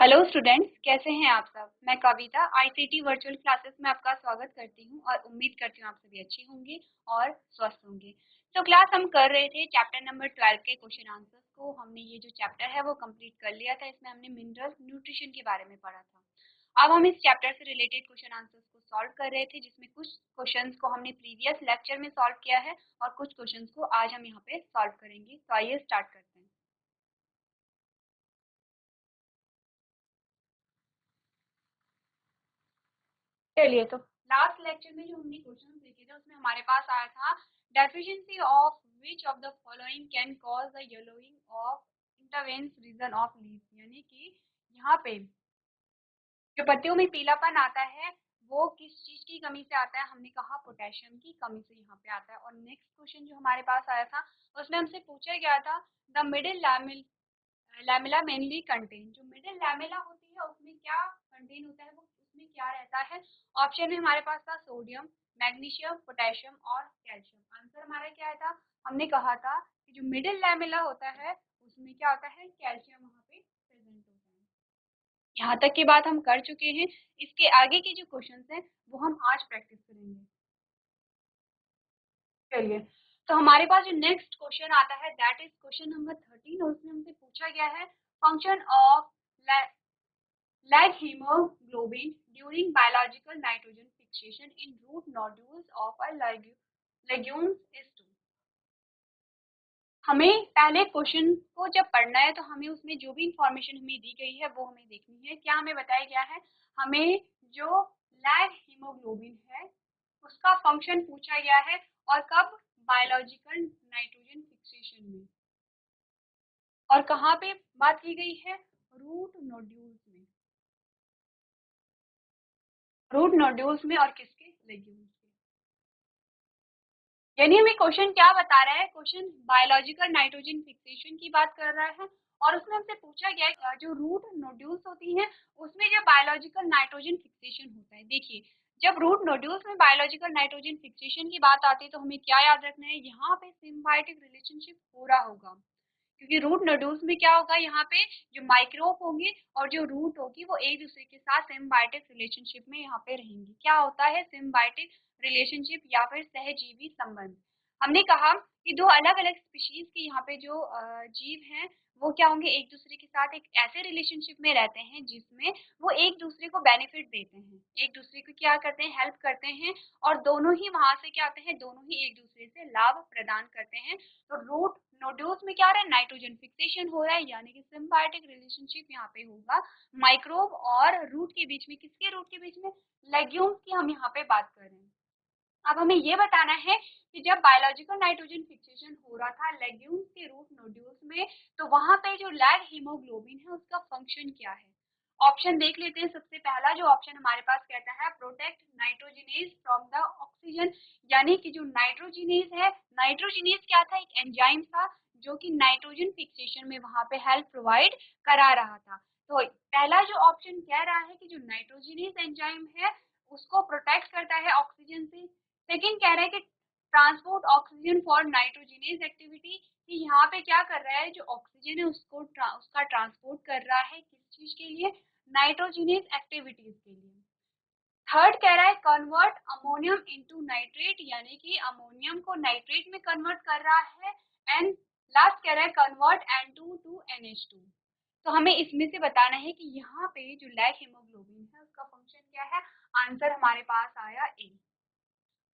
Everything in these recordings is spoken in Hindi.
हेलो स्टूडेंट्स, कैसे हैं आप सब। मैं कविता आईसीटी वर्चुअल क्लासेस में आपका स्वागत करती हूं और उम्मीद करती हूं आप सभी अच्छी होंगी और स्वस्थ होंगे। तो क्लास हम कर रहे थे चैप्टर नंबर 12 के क्वेश्चन आंसर्स को। हमने ये जो चैप्टर है वो कंप्लीट कर लिया था। इसमें हमने मिनरल्स न्यूट्रिशन के बारे में पढ़ा था। अब हम इस चैप्टर से रिलेटेड क्वेश्चन आंसर्स को सॉल्व कर रहे थे, जिसमें कुछ क्वेश्चंस को हमने प्रीवियस लेक्चर में सॉल्व किया है और कुछ क्वेश्चंस को आज हम यहाँ पे सॉल्व करेंगे। तो आइए स्टार्ट करते हैं। चलिए, तो लास्ट लेक्चर में जो हमने क्वेश्चन देखे थे उसमें हमारे पास आया था deficiency of which of the following can cause the yellowing of interveins region of leaves, यानी कि यहाँ पे जो पत्तियों में पीलापन आता है वो किस चीज की कमी से आता है। हमने कहा पोटेशियम की कमी से यहाँ पे आता है। और नेक्स्ट क्वेश्चन जो हमारे पास आया था उसमें हमसे पूछा गया था the middle lamella mainly contain, जो मिडिल लैमेला होती है उसमें क्या कंटेन होता है, वो उसमें क्या रहता है। ऑप्शन में हमारे पास था सोडियम, मैग्नीशियम, पोटेशियम और कैल्शियम। आंसर हमारा क्या आया था, हमने कहा था कि जो मिडिल लैमेला होता है उसमें क्या होता है, कैल्शियम वहाँ पे प्रेजेंट होता है। यहाँ तक की बात हम कर चुके हैं। इसके आगे के जो क्वेश्चन हैं वो हम आज प्रैक्टिस करेंगे। चलिए, तो हमारे पास जो नेक्स्ट क्वेश्चन आता है दैट इज क्वेश्चन नंबर 13 और उसमें हमसे पूछा गया है function of lag hemoglobin during biological nitrogen fixation in root nodules of a legumes is 2। हमें पहले क्वेश्चन को जब पढ़ना है तो हमें उसमें जो भी इंफॉर्मेशन हमें दी गई है वो हमें देखनी है। क्या हमें बताया गया है, हमें जो लैग हीमोग्लोबिन है उसका फंक्शन पूछा गया है और कब, बायोलॉजिकल नाइट्रोजन फिक्सेशन में। और कहाँ पे बात की गई है, रूट नोड्यूल्स में। रूट नोड्यूल्स में और किसके, लेग्यूम्स के। यानी हमें क्वेश्चन क्या बता रहा है, क्वेश्चन बायोलॉजिकल नाइट्रोजन फिक्सेशन की बात कर रहा है और उसमें हमसे पूछा गया है जो रूट नोड्यूल्स होती हैं उसमें जब बायोलॉजिकल नाइट्रोजन फिक्सेशन होता है। देखिए, जब रूट नोड्यूल्स में बायोलॉजिकल नाइट्रोजन फिक्सेशन की बात आती है तो हमें क्या याद रखना है, यहाँ पे सिम्बायोटिक रिलेशनशिप हो रहा होगा। क्योंकि रूट नोड्यूल्स में क्या होगा, यहाँ पे जो माइक्रोब होंगे और जो रूट होगी वो एक दूसरे के साथ सिम्बायोटिक रिलेशनशिप में यहाँ पे रहेंगी। क्या होता है सिम्बायोटिक रिलेशनशिप या फिर सहजीवी संबंध। हमने कहा कि दो अलग अलग स्पीशीज के यहाँ पे जो जीव हैं वो क्या होंगे, एक दूसरे के साथ एक ऐसे रिलेशनशिप में रहते हैं जिसमें वो एक दूसरे को बेनिफिट देते हैं, एक दूसरे को क्या करते हैं, हेल्प करते हैं और दोनों ही वहां से क्या आते हैं, दोनों ही एक दूसरे से लाभ प्रदान करते हैं। तो रूट नोड्यूल्स में क्या हो रहा है, नाइट्रोजन फिक्सेशन हो रहा है, यानी कि सिम्बायोटिक रिलेशनशिप यहाँ पे होगा माइक्रोब और रूट के बीच में। किसके रूट के बीच में, लेग्यूम्स की हम यहाँ पे बात कर रहे हैं। अब हमें ये बताना है कि जब बायोलॉजिकल नाइट्रोजन फिक्सेशन हो रहा था लेग्यूम्स के रूट नोड्यूल्स में तो वहां पे जो लैग हीमोग्लोबिन है उसका फंक्शन क्या है। ऑप्शन देख लेते हैं। सबसे पहला जो ऑप्शन हमारे पास कहता है protect nitrogenase from the oxygen, यानी कि जो नाइट्रोजिनेज है, नाइट्रोजिनेज क्या था, एक एंजाइम था जो कि नाइट्रोजन फिक्सेशन में वहां पे हेल्प प्रोवाइड करा रहा था। तो पहला जो ऑप्शन कह रहा है कि जो नाइट्रोजिनेज एंजाइम है उसको प्रोटेक्ट करता है ऑक्सीजन से। सेकेंड कह रहा है कि transport oxygen for nitrogenase activity, कि यहाँ पे क्या कर रहा है, जो ऑक्सीजन है उसको उसका ट्रांसपोर्ट कर रहा है किस चीज के लिए, नाइट्रोजिनेज एक्टिविटीज के लिए। थर्ड कह रहा है कन्वर्ट अमोनियम इनटू नाइट्रेट, यानी कि अमोनियम को नाइट्रेट में कन्वर्ट कर रहा है। एंड लास्ट कह रहा है कन्वर्ट N2 टू NH2। तो हमें इसमें से बताना है कि यहाँ पे जो लैग हीमोग्लोबिन है उसका फंक्शन क्या है। आंसर हमारे पास आया ए,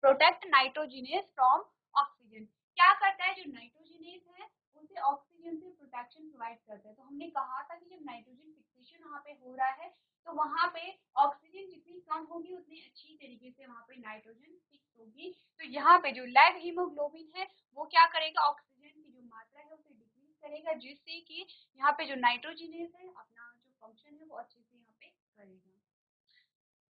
प्रोटेक्ट नाइट्रोजिनेज फ्रॉम ऑक्सीजन। क्या करता है, जो नाइट्रोजिनेज है उसे ऑक्सीजन से प्रोटेक्शन प्रोवाइड करता है। तो हमने कहा था कि जब नाइट्रोजन फिक्सेशन वहाँ पे हो रहा है तो वहाँ पे ऑक्सीजन जितनी कम होगी उतनी अच्छी तरीके से वहाँ पे नाइट्रोजन फिक्स होगी। तो यहाँ पे जो लैग हीमोग्लोबिन है वो क्या करेगा, ऑक्सीजन की जो मात्रा है उसे डिक्रीज करेगा, जिससे कि यहाँ पे जो नाइट्रोजिनेज है अपना जो फंक्शन है वो अच्छे से यहाँ पे करेगा।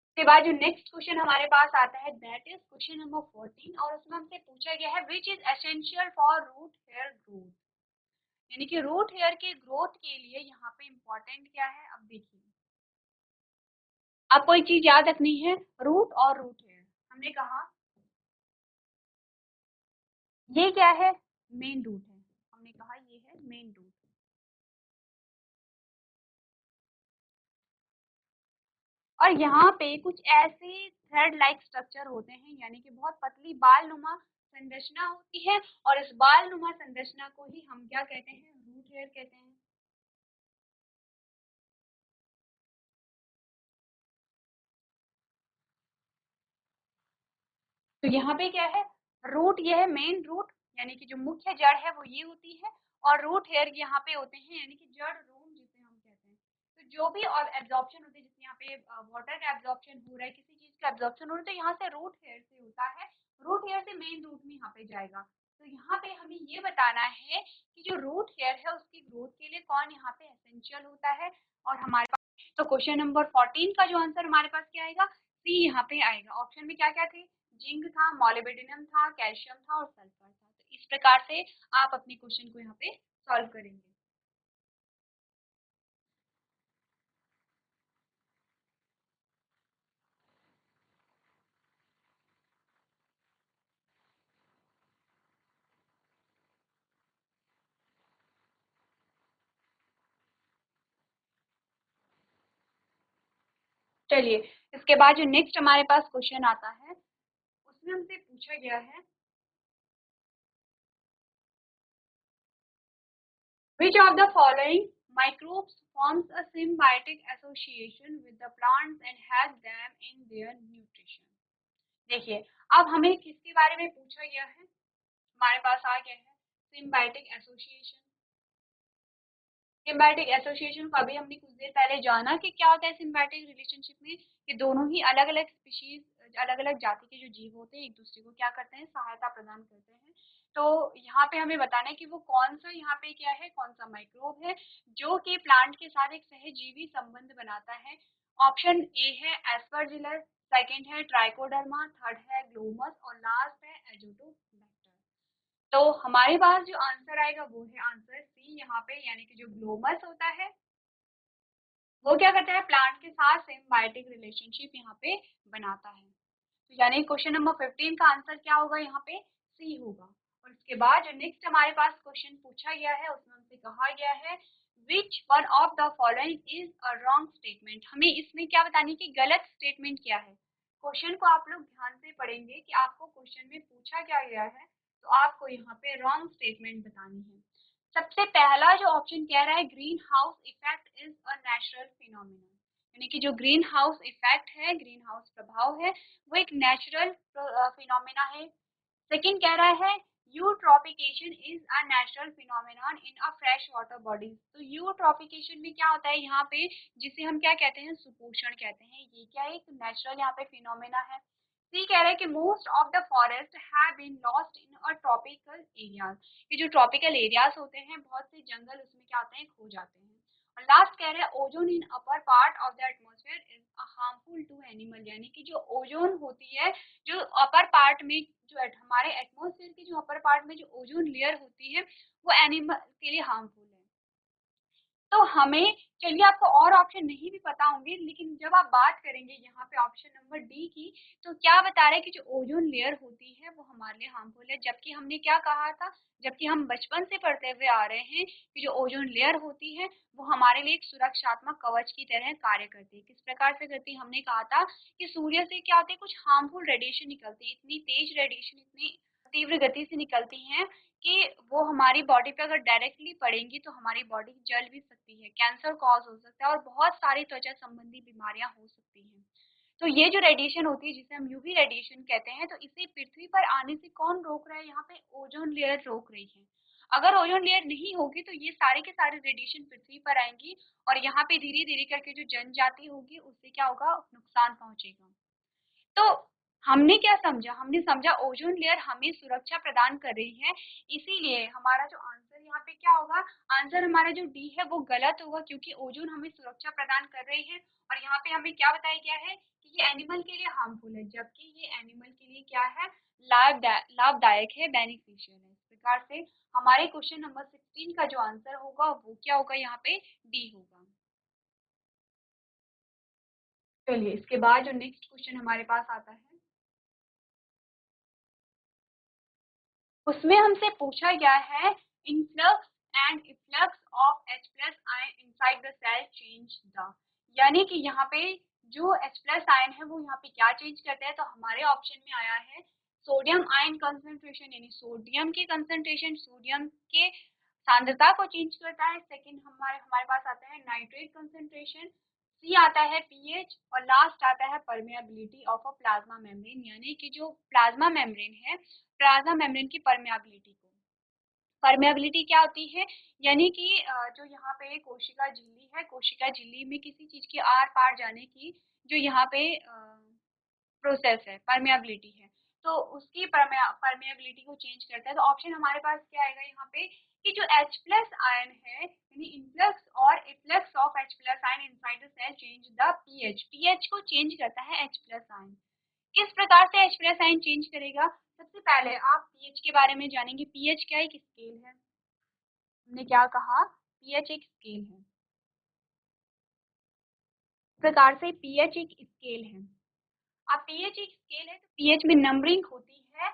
उसके बाद जो नेक्स्ट क्वेश्चन हमारे पास आता है दैट इज क्वेश्चन नंबर 14 और उसमें हमसे पूछा गया है which is essential for root hair growth, यानी कि रूट हेयर के ग्रोथ के लिए यहाँ पे इंपॉर्टेंट क्या है। अब देखिए, आपको एक चीज याद रखनी है, रूट और रूट हेयर हमने कहा ये क्या है, मेन रूट है। हमने कहा ये है मेन रूट। और यहाँ पे कुछ ऐसे थ्रेड लाइक स्ट्रक्चर होते हैं, यानी कि बहुत पतली बाल-नुमा संरचना होती है, और इस बाल-नुमा संरचना को ही हम क्या कहते हैं? रूट हेयर कहते हैं। तो यहाँ पे क्या है? रूट, ये है मेन रूट, यानी कि जो मुख्य जड़ है वो ये होती है, और रूट हेयर यहाँ पे होते हैं, यानी कि जड़ रोम जिसे हम कहते हैं। तो जो भी और एब्जॉर्प्शन होती है, जैसे यहाँ पे वाटर का एब्जॉर्प्शन हो रहा है, किसी चीज का एब्जॉर्प्शन हो रहा है, तो यहाँ से रूट हेयर से होता है। रूट हेयर से मेन रूट में यहाँ पे जाएगा। तो यहाँ पे हमें ये बताना है कि जो रूट हेयर है उसकी ग्रोथ के लिए कौन यहाँ पे एसेंशियल होता है, और हमारे पास तो क्वेश्चन नंबर 14 का जो आंसर हमारे पास क्या आएगा? सी यहाँ पे आएगा। ऑप्शन में क्या क्या थे? जिंक था, मॉलिब्डेनम था, कैल्शियम था और सल्फर था। तो इस प्रकार से आप अपने क्वेश्चन को यहाँ पे सॉल्व करेंगे। चलिए, इसके बाद जो नेक्स्ट हमारे पास क्वेश्चन आता है, उसमें हमसे पूछा गया है, which of the following microbes forms a symbiotic association with the plants and has them in their nutrition? देखिए, अब हमें किसके बारे में पूछा गया है? हमारे पास आ गया है सिम्बायोटिक एसोसिएशन। सिम्बायोटिक एसोसिएशन को अभी हमने कुछ देर पहले जाना कि क्या होता है सिम्बायोटिक रिलेशनशिप में, कि दोनों ही अलग अलग स्पीशीज, अलग अलग जाति के जो जीव होते हैं एक दूसरे को क्या करते हैं? सहायता प्रदान करते हैं। तो यहाँ पे हमें बताना है कि वो कौन सा यहाँ पे क्या है, कौन सा माइक्रोब है जो कि प्लांट के साथ एक सहजीवी संबंध बनाता है। ऑप्शन ए है एस्परजिलस, सेकेंड है ट्राइकोडर्मा, थर्ड है ग्लोमस और लास्ट है एजोटोबैक्टर। तो हमारे पास जो आंसर आएगा वो है आंसर सी यहाँ पे, यानी कि जो ग्लोमस होता है वो क्या करता है? प्लांट के साथ सिम्बायोटिक रिलेशनशिप यहाँ पे बनाता है। तो यानी क्वेश्चन नंबर 15 का आंसर क्या होगा? यहाँ पे सी होगा। और उसके बाद जो नेक्स्ट हमारे पास क्वेश्चन पूछा गया है उसमें हमसे कहा गया है which one of the following is a wrong statement. हमें इसमें क्या बतानी कि गलत स्टेटमेंट क्या है। क्वेश्चन को आप लोग ध्यान से पढ़ेंगे कि आपको क्वेश्चन में पूछा क्या गया है, तो आपको यहाँ पे रॉन्ग स्टेटमेंट बतानी है। सबसे पहला जो ऑप्शन कह रहा है green house effect is a natural phenomena, यानी कि जो ग्रीन हाउस इफेक्ट है, ग्रीन हाउस प्रभाव है, वो एक नेचुरल फिनोमिना है। सेकंड कह रहा है eutrophication is a natural phenomenon in a fresh water bodies. तो यूट्रॉपिकेशन में क्या होता है यहाँ पे, जिसे हम क्या कहते हैं? सुपोषण कहते हैं। ये क्या है? एक नेचुरल यहाँ पे फिनोमेना है। सी कह रहा है कि most of the forest have been lost in a tropical areas. ये जो ट्रॉपिकल एरियाज होते हैं, बहुत से जंगल उसमें क्या होते हैं? खो जाते हैं। और लास्ट कह रहा है ozone in upper part of the atmosphere is harmful to animal, यानी कि जो ओजोन होती है, जो अपर पार्ट में, जो हमारे एटमॉस्फेयर के जो अपर पार्ट में जो ओजोन लेयर होती है वो एनिमल के लिए हार्मफुल है। तो हमें, चलिए आपको और ऑप्शन नहीं भी पता होंगे, लेकिन जब आप बात करेंगे यहाँ पे ऑप्शन नंबर डी की, तो क्या बता रहे हैं कि जो ओजोन लेयर होती है वो हमारे लिए हार्मफुल है। जबकि हमने क्या कहा था? जबकि हम बचपन से पढ़ते हुए आ रहे हैं कि जो ओजोन लेयर होती है वो हमारे लिए एक सुरक्षात्मक कवच की तरह कार्य करती है। किस प्रकार से करती है? हमने कहा था कि सूर्य से क्या होते हैं? कुछ हार्मफुल रेडिएशन निकलती है, इतनी तेज रेडिएशन, इतनी तीव्र गति से निकलती हैं कि वो हमारी बॉडी पे अगर डायरेक्टली पड़ेंगी तो हमारी बॉडी जल भी सकती है, कैंसर कॉज हो सकता है और बहुत सारी त्वचा संबंधी बीमारियां हो सकती हैं। तो ये जो रेडिएशन होती है जिसे हम यूवी रेडिएशन कहते हैं, तो इसे पृथ्वी पर आने से कौन रोक रहा है? यहाँ पे ओजोन लेयर रोक रही है। अगर ओजोन लेयर नहीं होगी तो ये सारे के सारे रेडिएशन पृथ्वी पर आएंगी, और यहाँ पे धीरे धीरे करके जो जनजाति होगी उससे क्या होगा? नुकसान पहुंचेगा। तो हमने क्या समझा? हमने समझा ओजोन लेयर हमें सुरक्षा प्रदान कर रही है, इसीलिए हमारा जो आंसर यहाँ पे क्या होगा? आंसर हमारा जो डी है वो गलत होगा, क्योंकि ओजोन हमें सुरक्षा प्रदान कर रही है। और यहाँ पे हमें क्या बताया गया है कि ये एनिमल के लिए हार्मफुल है, जबकि ये एनिमल के लिए क्या है? लाभदायक है, बेनिफिशियल है। इस प्रकार से हमारे क्वेश्चन नंबर 16 का जो आंसर होगा वो क्या होगा? यहाँ पे डी होगा। चलिए, इसके बाद जो नेक्स्ट क्वेश्चन हमारे पास आता है उसमें हमसे पूछा गया है influx and efflux of H+ ion inside the cell change the, यानी कि यहाँ पे जो H प्लस आयन है वो यहाँ पे क्या चेंज करता है, तो हमारे ऑप्शन में आया है सोडियम आयन कंसंट्रेशन, यानी सोडियम की कंसंट्रेशन, सोडियम के सांद्रता को चेंज करता है। सेकंड हमारे हमारे पास आता है नाइट्रेट कंसंट्रेशन, सी आता है पीएच, और लास्ट आता है permeability of a plasma membrane, यानी कि जो प्लाज्मा मेम्ब्रेन है, प्लाज्मा मेम्ब्रेन की परमेबिलिटी को। परमेबिलिटी क्या होती है, यानी कि जो यहाँ पे कोशिका झिल्ली है, कोशिका झिल्ली में किसी चीज के आर पार जाने की जो यहाँ पे प्रोसेस है, परमेबिलिटी है, तो उसकी परमेबिलिटी को चेंज करता है। तो ऑप्शन हमारे पास क्या आएगा यहाँ पे कि जो H प्लस आयन है, यानी इन्फ्लक्स और efflux of H plus ion inside the cell change the pH, pH को चेंज करता है H प्लस आयन। किस प्रकार से H प्लस आयन चेंज करेगा, सबसे पहले आप पीएच के बारे में जानेंगे। पीएच क्या एक स्केल है, हमने क्या कहा, पीएच एक स्केल है। इस प्रकार से पीएच एक स्केल है। अब पीएच एक स्केल है तो पीएच में नंबरिंग होती है,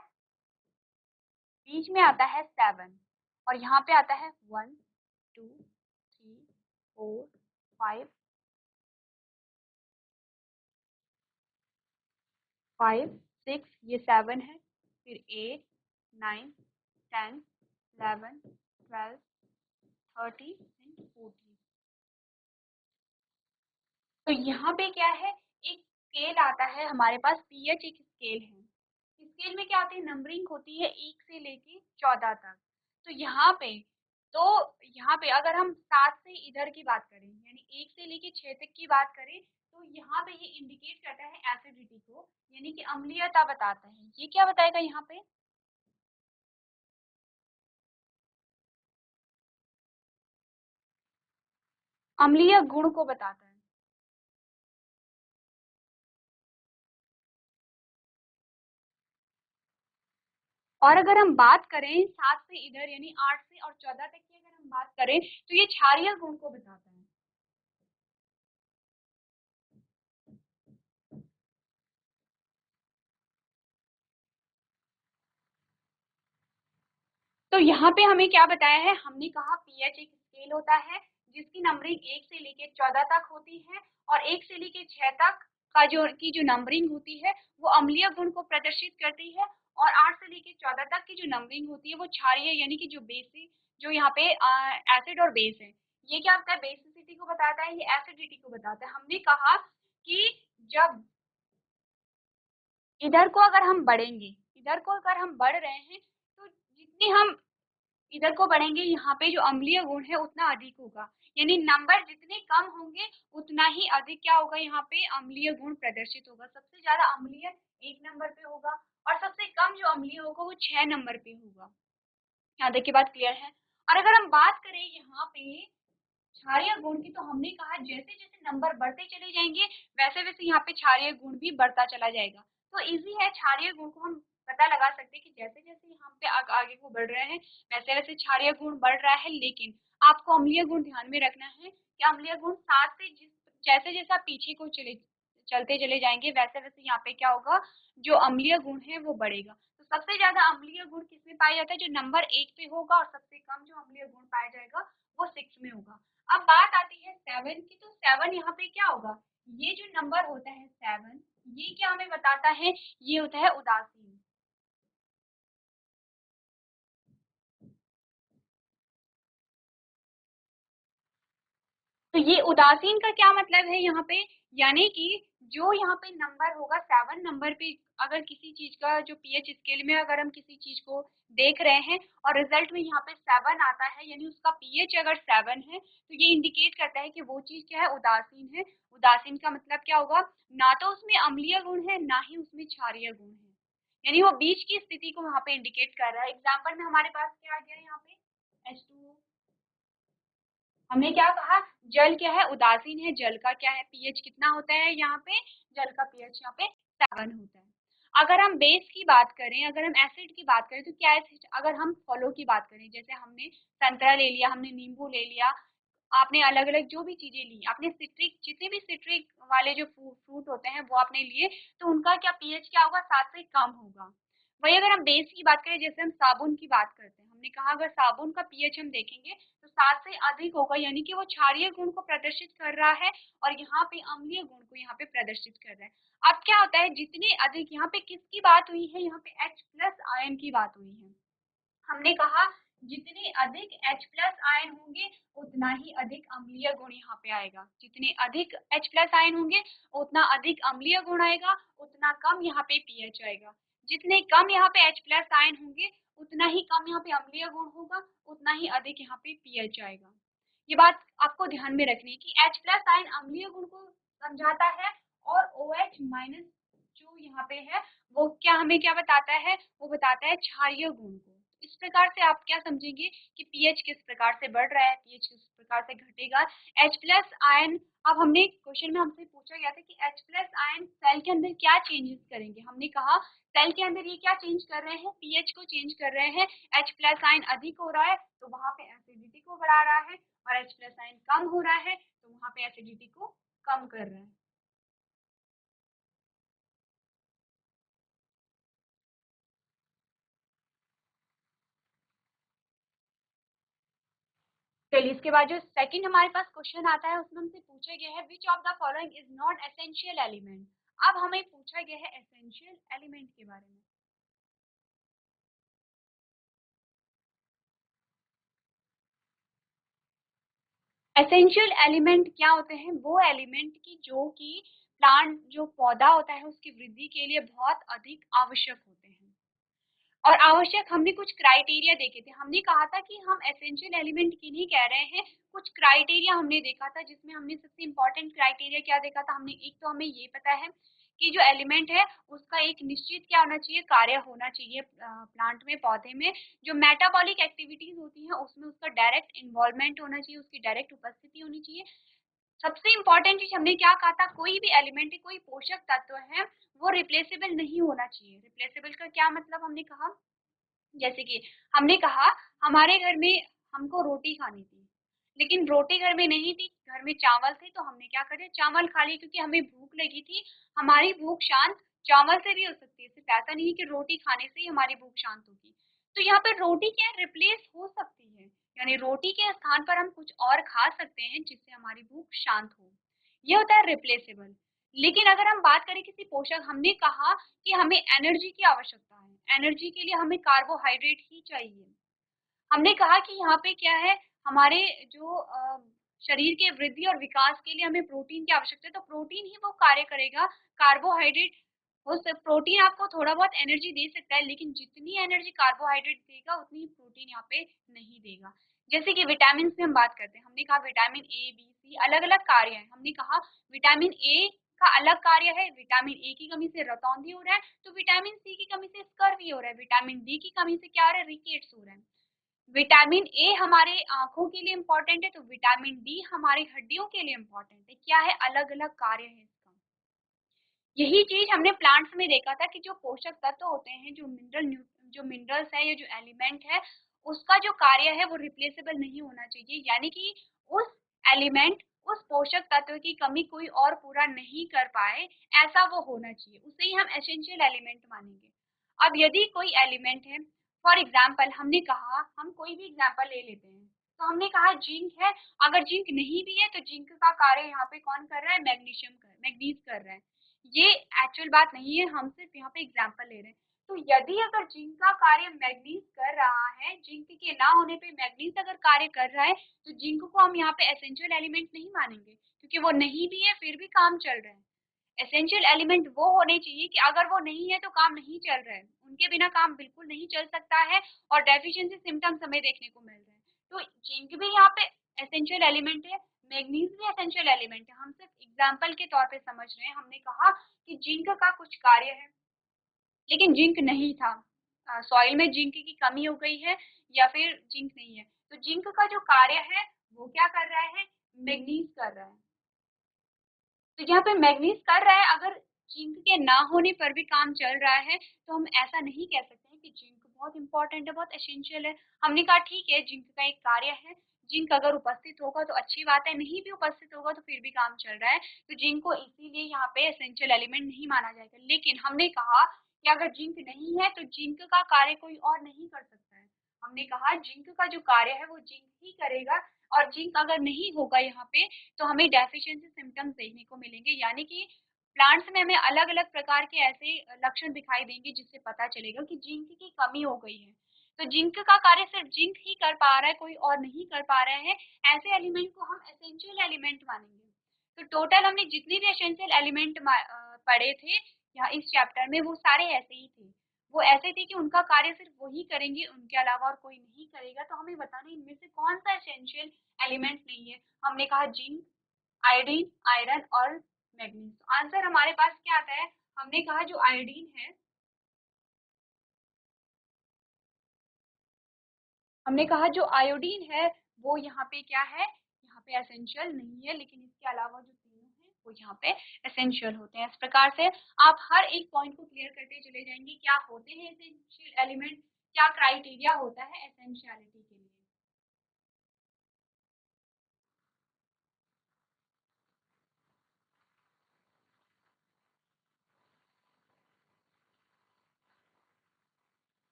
बीच में आता है 7 और यहाँ पे आता है 1 2 3 4 5 5 6, ये 7 है, फिर 8 9 10 11 12 13 एंड 14। तो यहाँ पे क्या है, एक स्केल आता है हमारे पास, पीएच एक स्केल है। स्केल में क्या आती है, नंबरिंग होती है 1 से लेके 14 तक। तो यहाँ पे अगर हम 7 से इधर की बात करें, यानी 1 से लेके 6 तक की बात करें, तो यहाँ पे ये इंडिकेट करता है एसिडिटी को, यानी कि अम्लीयता बताता है। ये क्या बताएगा यहाँ पे, अम्लीय गुण को बताता है। और अगर हम बात करें 7 से इधर यानी 8 से और 14 तक की अगर हम बात करें, तो ये क्षारीय गुण को बताता है। तो यहाँ पे हमें क्या बताया है, हमने कहा पीएच एक स्केल होता है जिसकी नंबरिंग 1 से लेके 14 तक होती है, और 1 से लेके 6 तक का जो नंबरिंग होती है वो अम्लीय गुण को प्रदर्शित करती है, और 8 से लेके 14 तक की जो नंबरिंग होती है वो क्षारीय, यानी कि जो बेसिक, जो यहाँ पे एसिड और बेस है। ये क्या होता है, बेसिसिटी को बताता है, ये एसिडिटी को बताता है। हमने कहा कि जब इधर को अगर हम बढ़ेंगे, इधर को अगर हम बढ़ रहे हैं, तो जितनी हम इधर को बढ़ेंगे, यहाँ पे जो अम्लीय गुण है उतना अधिक होगा, यानी नंबर जितने कम होंगे उतना ही अधिक क्या होगा, यहाँ पे अम्लीय गुण प्रदर्शित होगा। सबसे ज्यादा अम्लीय 1 नंबर पे होगा, और सबसे कम जो अम्लीय होगा वो 6 नंबर पे होगा। यहाँ तक की बात क्लियर है। और अगर हम बात करें यहाँ पे क्षारीय गुण की, तो हमने कहा जैसे जैसे नंबर बढ़ते चले जाएंगे वैसे वैसे यहाँ पे क्षारीय गुण भी बढ़ता चला जाएगा। तो इजी है, क्षारीय गुण को हम पता लगा सकते हैं कि जैसे जैसे यहाँ पे आगे को बढ़ रहे हैं वैसे वैसे क्षारीय गुण बढ़ रहा है। लेकिन आपको अम्लीय गुण ध्यान में रखना है कि अम्लीय गुण 7 से जैसे जैसे आप पीछे को चलते चले जाएंगे वैसे वैसे यहाँ पे क्या होगा, जो अम्लीय गुण है वो बढ़ेगा। तो सबसे ज्यादा अम्लीय गुण किसमें पाया जाता है, जो नंबर 1 पे होगा, और सबसे कम जो अम्लीय गुण पाया जाएगा वो 6 में होगा। अब बात आती है 7 की, तो 7 यहाँ पे क्या होगा, ये जो नंबर होता है 7, ये क्या हमें बताता है, ये होता है उदासीन। तो ये उदासीन का क्या मतलब है यहाँ पे, यानी कि जो यहाँ पे नंबर होगा 7 नंबर पे, अगर किसी चीज का जो पीएच स्केल में अगर हम किसी चीज को देख रहे हैं और रिजल्ट में यहाँ पे 7 आता है, यानी उसका पीएच अगर 7 है, तो ये इंडिकेट करता है कि वो चीज क्या है, उदासीन है। उदासीन का मतलब क्या होगा, ना तो उसमें अम्लीय गुण है ना ही उसमें क्षारीय गुण है, यानी वो बीच की स्थिति को वहां पे इंडिकेट कर रहा है। एग्जाम्पल में हमारे पास क्या आ गया यहाँ पे, H2O। हमने क्या कहा, जल क्या है, उदासीन है। जल का क्या है, पीएच कितना होता है यहाँ पे, जल का पीएच यहाँ पे 7 होता है। अगर हम बेस की बात करें, अगर हम एसिड की बात करें, तो क्या एसिड, अगर हम फलों की बात करें, जैसे हमने संतरा ले लिया, हमने नींबू ले लिया, आपने अलग अलग जो भी चीजें ली, आपने सिट्रिक, जितने भी सिट्रिक वाले जो फ्रूट होते हैं वो आपने लिए, तो उनका क्या पीएच क्या होगा, 7 से कम होगा। वही अगर हम बेस की बात करें, जैसे हम साबुन की बात करते हैं, हमने कहा अगर साबुन का पीएच हम देखेंगे तो 7 से अधिक होगा, यानी कि वो क्षारीय गुण को प्रदर्शित कर रहा है और यहाँ पे अम्लीय गुण को यहाँ पे प्रदर्शित कर रहा है। अब क्या होता है, जितने अधिक, यहाँ पे किसकी बात हुई है, यहाँ पे H+ आयन की बात हुई है। हमने कहा जितने अधिक H+ आयन होंगे उतना ही अधिक अम्लीय गुण यहाँ पे आएगा। जितने अधिक H+ आयन होंगे उतना अधिक अम्लीय गुण आएगा, उतना कम यहाँ पे pH आएगा। जितने कम यहाँ पे H+ आयन होंगे उतना ही कम यहाँ पे अम्लीय गुण होगा, उतना ही अधिक यहाँ पे pH आएगा। ये बात आपको ध्यान में रखनी है कि H+ आयन अम्लीय गुण को समझाता है और OH- जो यहाँ पे है वो क्या हमें क्या बताता है, वो बताता है क्षारीय गुण को। इस प्रकार से आप क्या समझेंगे कि पीएच किस प्रकार से बढ़ रहा है, पीएच किस प्रकार से घटेगा। H+ आयन, अब हमने क्वेश्चन में हमसे पूछा गया था कि H+ आयन सेल के अंदर क्या चेंजेस करेंगे। हमने कहा सेल के अंदर ये क्या चेंज कर रहे हैं, पीएच को चेंज कर रहे हैं। H+ आयन अधिक हो रहा है तो वहां पे एसिडिटी को बढ़ा रहा है, और H+ आयन कम हो रहा है तो वहां पे एसिडिटी को कम कर रहा है। चलिए इसके बाद जो सेकंड हमारे पास क्वेश्चन आता है उसमें हमसे पूछा गया है विच of the following is not essential element. अब हमें पूछा गया है एसेंशियल एलिमेंट के बारे में। एसेंशियल एलिमेंट क्या होते हैं, वो एलिमेंट की जो कि प्लांट जो पौधा होता है उसकी वृद्धि के लिए बहुत अधिक आवश्यक होते हैं। और आवश्यक हमने कुछ क्राइटेरिया देखे थे। हमने कहा था कि हम एसेंशियल एलिमेंट किन्हीं कह रहे हैं, कुछ क्राइटेरिया हमने देखा था जिसमें हमने सबसे इंपॉर्टेंट क्राइटेरिया क्या देखा था। हमने एक तो हमें ये पता है कि जो एलिमेंट है उसका एक निश्चित क्या होना चाहिए, कार्य होना चाहिए प्लांट में, पौधे में। जो मेटाबॉलिक एक्टिविटीज होती हैं उसमें उसका डायरेक्ट इन्वॉल्वमेंट होना चाहिए, उसकी डायरेक्ट उपस्थिति होनी चाहिए। सबसे इंपॉर्टेंट चीज हमने क्या कहा था, कोई भी एलिमेंट, कोई पोषक तत्व है वो रिप्लेसेबल नहीं होना चाहिए। रिप्लेसेबल का क्या मतलब, हमने कहा जैसे कि हमने कहा हमारे घर में हमको रोटी खानी थी, लेकिन रोटी घर में नहीं थी, घर में चावल थे, तो हमने क्या करे चावल खा लिए क्योंकि हमें भूख लगी थी। हमारी भूख शांत चावल से भी हो सकती है, सिर्फ ऐसा नहीं है कि रोटी खाने से ही हमारी भूख शांत होगी। तो यहाँ पर रोटी क्या रिप्लेस हो सकती है, यानी रोटी के स्थान पर हम कुछ और खा सकते हैं जिससे हमारी भूख शांत हो। ये होता है रिप्लेसेबल। लेकिन अगर हम बात करें किसी पोषक, हमने कहा कि हमें एनर्जी की आवश्यकता है, एनर्जी के लिए हमें कार्बोहाइड्रेट ही चाहिए। हमने कहा कि यहाँ पे क्या है, हमारे जो शरीर के वृद्धि और विकास के लिए हमें प्रोटीन की आवश्यकता है, तो प्रोटीन ही वो कार्य करेगा। कार्बोहाइड्रेट प्रोटीन आपको थोड़ा बहुत एनर्जी दे सकता है, लेकिन जितनी एनर्जी कार्बोहाइड्रेट देगा उतनी प्रोटीन यहाँ पे नहीं देगा। जैसे कि विटामिन से हम बात करते हैं, हमने कहा विटामिन ए बी सी अलग अलग कार्य है। हमने कहा विटामिन ए का अलग कार्य है, विटामिन ए की कमी से रतौंधी हो रहा है, तो विटामिन सी की कमी से स्कर्वी हो रहा है, विटामिन डी की कमी से क्या हो रहा है, रिकेट्स हो रहा है। विटामिन ए हमारे आंखों के लिए इम्पोर्टेंट है, तो विटामिन डी हमारी हड्डियों के लिए इम्पोर्टेंट है। क्या है, अलग अलग कार्य है इसका। यही चीज हमने प्लांट्स में देखा था कि जो पोषक तत्व होते हैं, जो मिनरल्स है या जो एलिमेंट है, उसका जो कार्य है वो रिप्लेसेबल नहीं होना चाहिए, यानी कि उस एलिमेंट उस पोषक तत्व की कमी कोई और पूरा नहीं कर पाए, ऐसा वो होना चाहिए, उसे ही हम एसेंशियल एलिमेंट मानेंगे। अब यदि कोई एलिमेंट है, फॉर एग्जाम्पल हमने कहा, हम कोई भी एग्जाम्पल ले लेते हैं, तो हमने कहा जिंक है। अगर जिंक नहीं भी है तो जिंक का कार्य यहाँ पे कौन कर रहा है, मैग्नीज कर रहा है। ये एक्चुअल बात नहीं है, हम सिर्फ यहाँ पे एग्जाम्पल ले रहे हैं। तो यदि अगर जिंक का कार्य मैग्नीज कर रहा है, जिंक के ना होने पे मैग्नीज अगर कार्य कर रहा है, तो जिंक को हम यहाँ पे एसेंशियल एलिमेंट नहीं मानेंगे, क्योंकि वो नहीं भी है फिर भी काम चल रहा है। एसेंशियल एलिमेंट वो होने चाहिए कि अगर वो नहीं है तो काम नहीं चल रहा है, उनके बिना काम बिल्कुल नहीं चल सकता है, और डेफिशिएंसी सिम्टम्स हमें देखने को मिल रहे हैं। तो जिंक भी यहाँ पे एसेंशियल एलिमेंट है, मैग्नीज भी एसेंशियल एलिमेंट है, हम सिर्फ एग्जाम्पल के तौर पे समझ रहे हैं। हमने कहा कि जिंक का कुछ कार्य है, लेकिन जिंक नहीं था, सॉइल में जिंक की कमी हो गई है, या फिर जिंक नहीं है, तो जिंक का जो कार्य है वो क्या कर रहा है, मैग्नीज कर रहा है। तो यहाँ पे मैग्नीज कर रहा है, अगर जिंक के ना होने पर भी काम चल रहा है, तो हम ऐसा नहीं कह सकते हैं कि जिंक बहुत इंपॉर्टेंट है, बहुत एसेंशियल है। हमने कहा ठीक है, जिंक का एक कार्य है, जिंक अगर उपस्थित होगा तो अच्छी बात है, नहीं भी उपस्थित होगा तो फिर भी काम चल रहा है, तो जिंक को इसीलिए यहाँ पे एसेंशियल एलिमेंट नहीं माना जाएगा। लेकिन हमने कहा कि अगर जिंक नहीं है तो जिंक का कार्य कोई और नहीं कर सकता है। हमने कहा जिंक का जो कार्य है वो जिंक ही करेगा, और जिंक अगर नहीं होगा यहाँ पे तो हमें डेफिशिएंसी सिम्टम्स देखने को मिलेंगे, यानी कि प्लांट्स में हमें अलग अलग प्रकार के ऐसे लक्षण दिखाई देंगे जिससे पता चलेगा कि जिंक की कमी हो गई है। तो जिंक का कार्य सिर्फ जिंक ही कर पा रहा है, कोई और नहीं कर पा रहे हैं, ऐसे एलिमेंट को हम एसेंशियल एलिमेंट मानेंगे। तो टोटल हमने जितने भी एसेंशियल एलिमेंट पढ़े थे यहाँ इस चैप्टर में, वो सारे ऐसे ही थे। वो ऐसे थे कि उनका कार्य सिर्फ वही करेंगे, उनके अलावा और कोई नहीं करेगा। तो हमें बताना है इनमें से कौन सा एसेंशियल एलिमेंट नहीं है। हमने कहा जिंक, आयोडीन, आयरन और मैग्नीज। तो आंसर हमारे पास क्या आता है? हमने कहा जो आयोडीन है, हमने कहा जो आयोडीन है वो यहाँ पे क्या है, यहाँ पे एसेंशियल नहीं है, लेकिन इसके अलावा जो तीनों हैं वो यहाँ पे एसेंशियल होते हैं। इस प्रकार से आप हर एक पॉइंट को क्लियर करते चले जाएंगे, क्या होते हैं एसेंशियल एलिमेंट, क्या क्राइटेरिया होता है एसेंशियलिटी के लिए।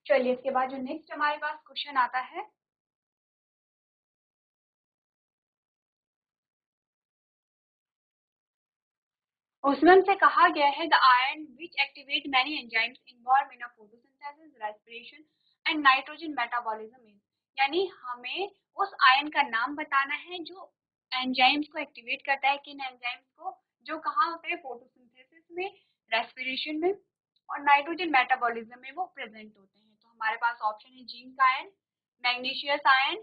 चलिए इसके बाद जो नेक्स्ट हमारे पास क्वेश्चन आता है, उसमें हमसे कहा गया है the ion which activate many enzymes involve in photosynthesis, respiration and nitrogen metabolism is, यानी हमें उस आयन का नाम बताना है जो एंजाइम्स को एक्टिवेट करता है, किन एंजाइम्स को, जो कहाँ होते हैं, फोटोसिंथेसिस में, रेस्पिरेशन में और नाइट्रोजन मेटाबॉलिज्म में वो प्रेजेंट होते हैं। तो हमारे पास ऑप्शन है zinc ion, magnesium ion,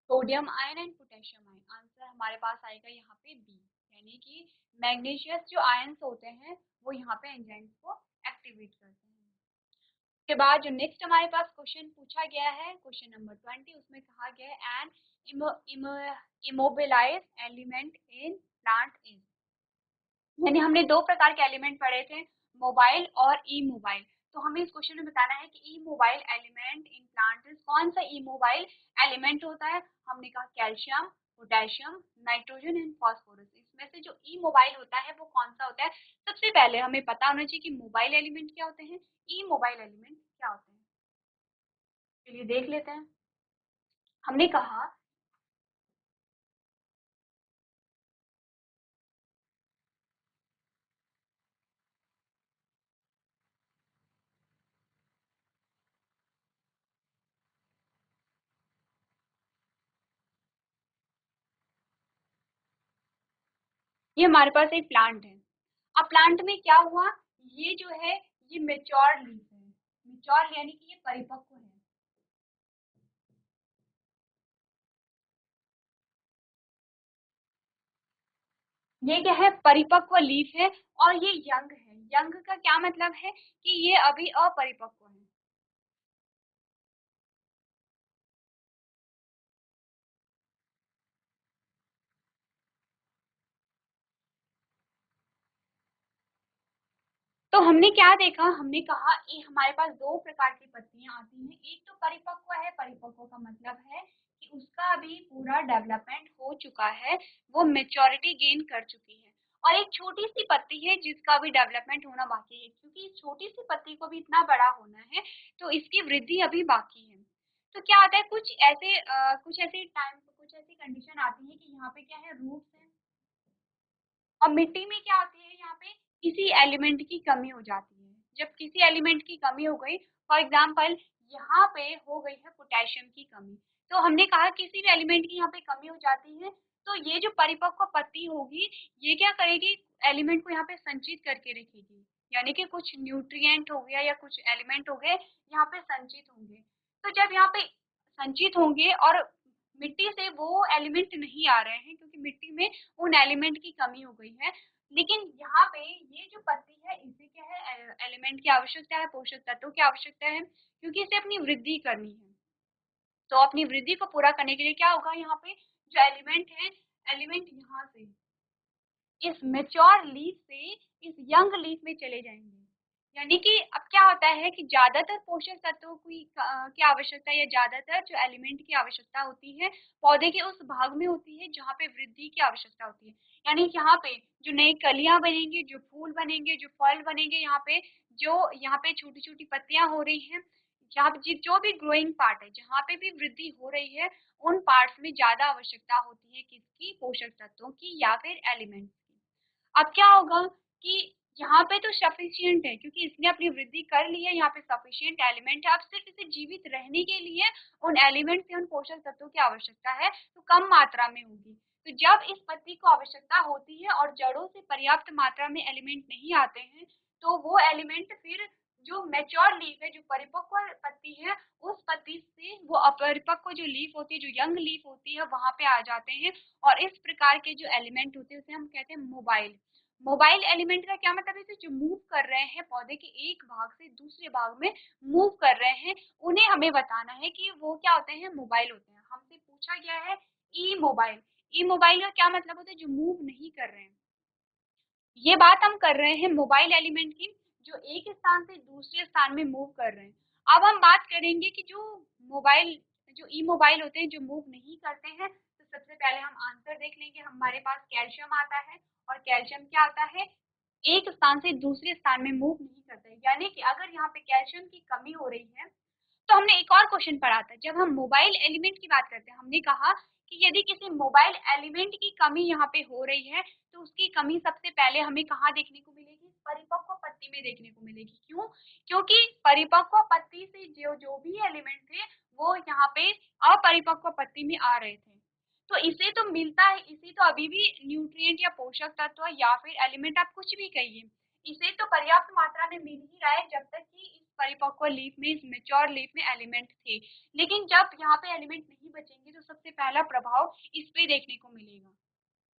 sodium ion and potassium ion. Answer हमारे पास आएगा यहाँ पे बी, यानी कि मैग्नीशियस जो आयन्स होते हैं वो यहाँ पे एंजाइम्स को एक्टिवेट करते हैं। उसके बाद जो नेक्स्ट हमारे पास क्वेश्चन पूछा गया है, क्वेश्चन नंबर 20, उसमें कहा गया है an immobilize element in plant is, यानी हमने दो प्रकार के एलिमेंट पढ़े थे, मोबाइल और ई मोबाइल। तो हमें इस क्वेश्चन में बताना है कि ई मोबाइल एलिमेंट इन प्लांट कौन सा ई मोबाइल एलिमेंट होता है। हमने कहा calcium, potassium, nitrogen and phosphorus. इसमें से जो ई मोबाइल होता है वो कौन सा होता है? सबसे पहले हमें पता होना चाहिए कि मोबाइल एलिमेंट क्या होते हैं, ई मोबाइल एलिमेंट क्या होते हैं। चलिए देख लेते हैं। हमने कहा ये हमारे पास एक प्लांट है। अब प्लांट में क्या हुआ, ये जो है ये मेच्योर लीफ है, मेच्योर यानी कि ये परिपक्व है। ये क्या है, परिपक्व लीफ है, और ये यंग है। यंग का क्या मतलब है कि ये अभी अपरिपक्व है। तो हमने क्या देखा, हमने कहा ये हमारे पास दो प्रकार की पत्तियां आती हैं, एक तो परिपक्व है, परिपक्व का मतलब है कि उसका अभी पूरा डेवलपमेंट हो चुका है, वो मेच्योरिटी गेन कर चुकी है। और एक छोटी सी पत्ती है जिसका भी डेवलपमेंट होना बाकी है, क्योंकि इस छोटी सी पत्ती को भी इतना बड़ा होना है तो इसकी वृद्धि अभी बाकी है। तो क्या आता है, कुछ ऐसे टाइम, कुछ ऐसी कंडीशन आती है कि यहाँ पे क्या है, रूट्स है, और मिट्टी में क्या होती है, यहाँ पे किसी एलिमेंट की कमी हो जाती है। जब किसी एलिमेंट की कमी हो गई, फॉर एग्जाम्पल यहाँ पे हो गई है पोटेशियम की कमी, तो हमने कहा किसी भी एलिमेंट की यहाँ पे कमी हो जाती है तो ये जो परिपक्व पत्ती होगी ये क्या करेगी, एलिमेंट को यहाँ पे संचित करके रखेगी, यानी कि कुछ न्यूट्रिएंट हो गया या कुछ एलिमेंट हो गए यहाँ पे संचित होंगे। तो जब यहाँ पे संचित होंगे और मिट्टी से वो एलिमेंट नहीं आ रहे हैं क्योंकि मिट्टी में उन एलिमेंट की कमी हो गई है, लेकिन यहाँ पे ये जो पत्ती है इसे क्या है, एलिमेंट की आवश्यकता है, पोषक तत्वों की आवश्यकता है, क्योंकि इसे अपनी वृद्धि करनी है। तो अपनी वृद्धि को पूरा करने के लिए क्या होगा, यहाँ पे जो एलिमेंट है, एलिमेंट यहाँ से इस मेच्योर लीफ से इस यंग लीफ में चले जाएंगे, यानी कि अब क्या होता है कि ज़्यादातर पोषक तत्वों की आवश्यकता या ज़्यादातर जो एलिमेंट की आवश्यकता होती है, पौधे के उस भाग में होती है जहाँ पे वृद्धि की आवश्यकता होती है। यानी कि यहाँ पे जो नई कलियाँ बनेंगी, जो फूल बनेंगे, जो फल बनेंगे, यहाँ पे छोटी-छोटी पत्तियाँ हो रही हैं, जहाँ पे जो भी ग्रोइंग पार्ट है, जहाँ पे भी वृद्धि हो रही है, उन पार्ट्स में ज़्यादा आवश्यकता होती है किसकी? पोषक तत्वों की या फिर एलिमेंट्स की। अब क्या होगा कि यहाँ पे तो सफिशिएंट है क्योंकि इसने अपनी वृद्धि कर ली है, यहाँ पे सफिशिएंट एलिमेंट है। अब सिर्फ इसे जीवित रहने के लिए उन एलिमेंट्स या उन पोषक तत्वों की आवश्यकता है, तो कम मात्रा में होगी। तो जब इस पत्ती को आवश्यकता होती है और जड़ों से पर्याप्त मात्रा में एलिमेंट नहीं आते हैं, तो वो एलिमेंट फिर जो मैच्योर लीफ है, जो परिपक्व पत्ती है, उस पत्ती से वो अपरिपक्व जो लीफ होती है, जो यंग लीफ होती है, वहां पे आ जाते हैं। और इस प्रकार के जो एलिमेंट होते हैं उसे हम कहते हैं मोबाइल। मोबाइल एलिमेंट का क्या मतलब है कि जो मूव कर रहे हैं, पौधे के एक भाग से दूसरे भाग में मूव कर रहे हैं, उन्हें हमें बताना है कि वो क्या होते हैं? मोबाइल होते हैं। हमसे पूछा गया है ई मोबाइल। ई मोबाइल का क्या मतलब होता है? जो मूव नहीं कर रहे हैं। ये बात हम कर रहे हैं मोबाइल एलिमेंट की, जो एक स्थान से दूसरे स्थान में मूव कर रहे हैं। अब हम बात करेंगे कि जो ई मोबाइल होते हैं, जो मूव नहीं करते हैं, तो सबसे पहले हम आंसर देख लेंगे। हमारे पास कैल्शियम आता है, और कैल्शियम क्या आता है? एक स्थान से दूसरे स्थान में मूव नहीं करता है। यानी कि अगर यहाँ पे कैल्शियम की कमी हो रही है, तो हमने एक और क्वेश्चन पढ़ा था, जब हम मोबाइल एलिमेंट की बात करते हैं, हमने कहा कि यदि किसी मोबाइल एलिमेंट की कमी यहाँ पे हो रही है, तो उसकी कमी सबसे पहले हमें कहाँ देखने को मिलेगी? परिपक्व पत्ती में देखने को मिलेगी। क्यों? क्योंकि परिपक्व पत्ती से जो जो भी एलिमेंट थे, वो यहाँ पे अपरिपक्व पत्ती में आ रहे थे। तो इसे तो मिलता है, इसे तो अभी भी न्यूट्रिएंट या पोषक तत्व या फिर एलिमेंट आप कुछ भी कहिए, इसे तो पर्याप्त मात्रा में मिल ही रहा है जब तक कि इस परिपक्व लीफ में, इस मेच्योर लीफ में एलिमेंट थे। लेकिन जब यहाँ पे एलिमेंट नहीं बचेंगे, तो सबसे पहला प्रभाव इस पे देखने को मिलेगा।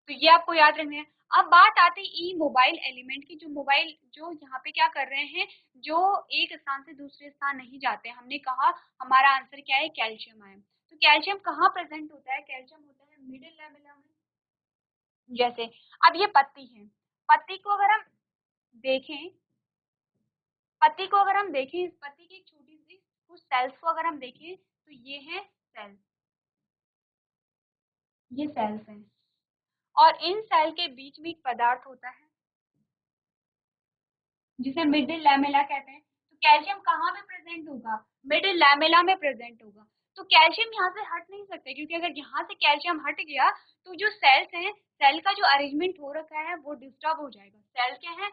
तो ये आपको याद रखना है। अब बात आती है ई मोबाइल एलिमेंट की, जो यहाँ पे क्या कर रहे हैं, जो एक स्थान से दूसरे स्थान नहीं जाते। हमने कहा हमारा आंसर क्या है? Calcium ion. तो कैल्शियम कहाँ प्रेजेंट होता है? कैल्शियम होता है मिडिल लेमेला में। जैसे अब ये पत्ती है, पत्ती को अगर हम देखें पत्ती को अगर हम देखें, इस पत्ती की एक छोटी सी कुछ सेल्स को अगर हम देखें, तो ये है सेल्स, ये सेल्स हैं। और इन सेल के बीच में एक पदार्थ होता है जिसे मिडिल लैमेला कहते हैं। तो कैल्शियम कहाँ पे प्रेजेंट होगा? मिडिल लैमेला में प्रेजेंट होगा। तो कैल्शियम यहाँ से हट नहीं सकते, क्योंकि अगर यहाँ से कैल्शियम हट गया, तो जो सेल्स हैं, सेल का जो अरेंजमेंट हो रखा है वो डिस्टर्ब हो जाएगा। सेल क्या है?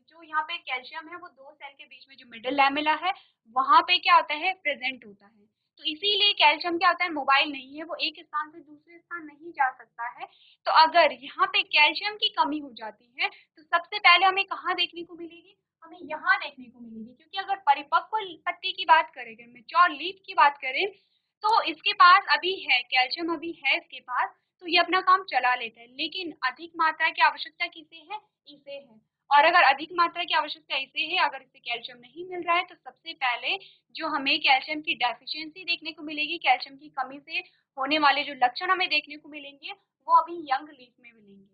जो यहाँ पे कैल्शियम है वो दो सेल के बीच में जो मिडिल लैमेला है, वहां पे क्या होता है? प्रेजेंट होता है। तो इसीलिए कैल्शियम क्या होता है? मोबाइल नहीं है, वो एक स्थान से दूसरे स्थान नहीं जा सकता है। तो अगर यहाँ पे कैल्शियम की कमी हो जाती है, तो सबसे पहले हमें कहाँ देखने को मिलेगी? हमें यहाँ देखने को मिलेगी। क्योंकि अगर परिपक्व पत्ती की बात करें, अगर मेच्योर लीफ की बात करें, तो इसके पास अभी है कैल्शियम, अभी है इसके पास, तो ये अपना काम चला लेता है। लेकिन अधिक मात्रा की आवश्यकता किसे है? इसे है। और अगर अधिक मात्रा की आवश्यकता इसे है, अगर इसे कैल्शियम नहीं मिल रहा है, तो सबसे पहले जो हमें कैल्शियम की डेफिशिएंसी देखने को मिलेगी, कैल्शियम की कमी से होने वाले जो लक्षण हमें देखने को मिलेंगे, वो अभी यंग लीफ में मिलेंगे।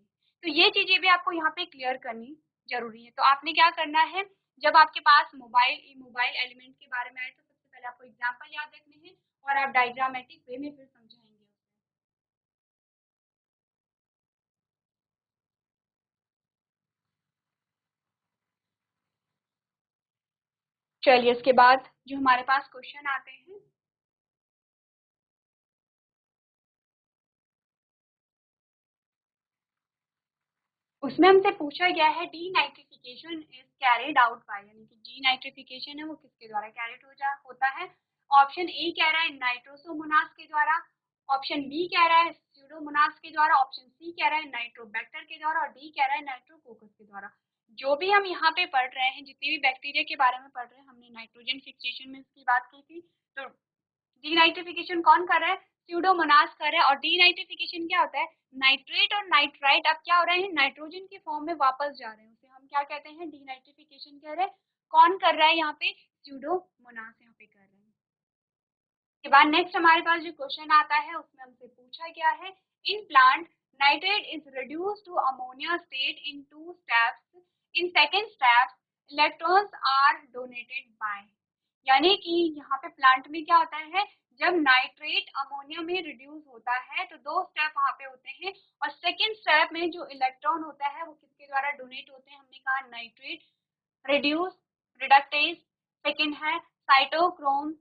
तो ये चीजें भी आपको यहाँ पे क्लियर करनी जरूरी है। तो आपने क्या करना है, जब आपके पास मोबाइल एलिमेंट के बारे में आए, तो सबसे पहले आपको एग्जांपल याद रखने हैं, और आप डायग्रामेटिक वे में फिर समझाएंगे उसे। चलिए, इसके बाद जो हमारे पास क्वेश्चन आते हैं, उसमें हमसे पूछा गया है D nitrification is carried out by, यानी कि डी नाइट्रिफिकेशन है वो किसके द्वारा कैरिड होता है? ऑप्शन ए कह रहा है नाइट्रोसोमोनास के द्वारा, ऑप्शन बी कह रहा है स्यूडोमोनास के द्वारा, ऑप्शन सी कह रहा है नाइट्रोबैक्टर के द्वारा, और डी कह रहा है नाइट्रोकोकस के द्वारा। जो भी हम यहाँ पे पढ़ रहे हैं, जितने भी बैक्टीरिया के बारे में पढ़ रहे हैं, हमने नाइट्रोजन फिक्सेशन में इसकी बात की थी। तो डीनाइट्रिफिकेशन कौन कर रहा है? स्यूडोमोनास कर रहा है। और डीनाइट्रिफिकेशन क्या होता है? नाइट्रेट और नाइट्राइट अब क्या हो रहे हैं? नाइट्रोजन के फॉर्म में वापस जा रहे हैं, उसे हम क्या कहते हैं? डीनाइट्रिफिकेशन कह रहे हैं। कौन कर रहा है यहाँ पे? स्यूडोमोनास यहाँ पे कर रहे हैं। के बाद नेक्स्ट हमारे पास जो क्वेश्चन आता है, उसमें हमसे पूछा गया है in plant nitrate is reduce to ammonia state in two steps, in second steps electrons are donated by, यानी कि यहाँ पे प्लांट में क्या होता है, जब नाइट्रेट अमोनिया में रिड्यूस होता है तो दो स्टेप वहाँ पे होते हैं, और सेकेंड स्टेप में जो इलेक्ट्रॉन होता है वो किसके द्वारा डोनेट होते हैं, हमने कहा नाइट्रेट रिड्यूस रिडक्टेज, सेकेंड है साइटोक्रोम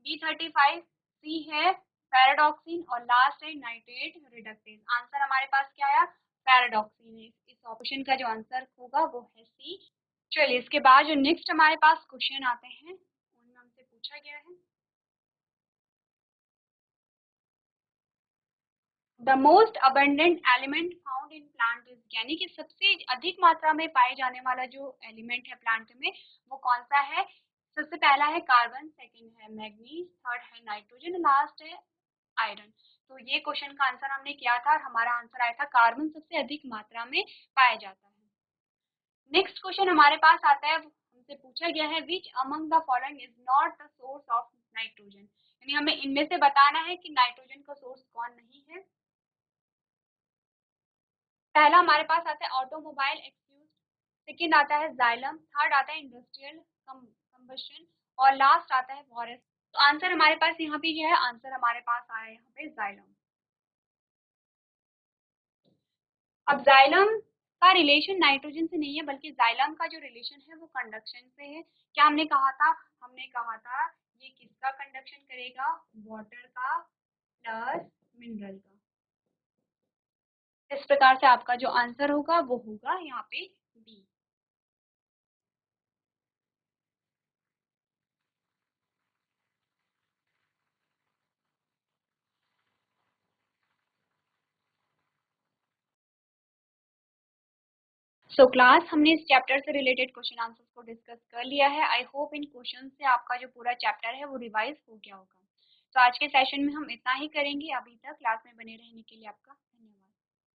B35, सी है पैराडॉक्सिन, और लास्ट है नाइट्रेट रिडक्टेज। आंसर हमारे पास क्या आया, पैराडॉक्सिन है। इस ऑप्शन का जो आंसर होगा वो है सी। चलिए इसके बाद जो नेक्स्ट हमारे पास क्वेश्चन आते हैं उनमें हमसे पूछा गया है, the most abundant element found in plant is, यानी कि सबसे अधिक मात्रा में पाए जाने वाला जो एलिमेंट है प्लांट में वो कौन सा है। सबसे पहला है कार्बन, सेकंड है मैग्नीज, थर्ड है नाइट्रोजन, लास्ट है आयरन। तो ये क्वेश्चन का आंसर हमने किया था और हमारा आंसर आया था कार्बन सबसे अधिक मात्रा में पाया जाता है। नेक्स्ट क्वेश्चन हमारे पास आता है, हमसे पूछा गया है which among the following is not the source of nitrogen, यानी हमें इनमें से बताना है कि नाइट्रोजन का सोर्स कौन नहीं है। पहला हमारे पास आता है ऑटोमोबाइल एक्सक्यूज, सेकेंड आता है जाइलम, थर्ड आता है इंडस्ट्रियल कंबशन, और लास्ट आता है फॉरेस्ट। तो आंसर हमारे पास यहाँ पे जो है, आंसर हमारे पास आया है यहाँ पे जाइलम। अब जाइलम का रिलेशन नाइट्रोजन से नहीं है, बल्कि जाइलम का जो रिलेशन है वो कंडक्शन से है। क्या हमने कहा था, हमने कहा था ये किसका कंडक्शन करेगा, वाटर का प्लस मिनरल का। इस प्रकार से आपका जो आंसर होगा वो होगा यहाँ पे बी। सो क्लास, हमने इस चैप्टर से रिलेटेड क्वेश्चन आंसर्स को डिस्कस कर लिया है। आई होप इन क्वेश्चन से आपका जो पूरा चैप्टर है वो रिवाइज हो गया होगा। तो आज के सेशन में हम इतना ही करेंगे। अभी तक क्लास में बने रहने के लिए आपका धन्यवाद।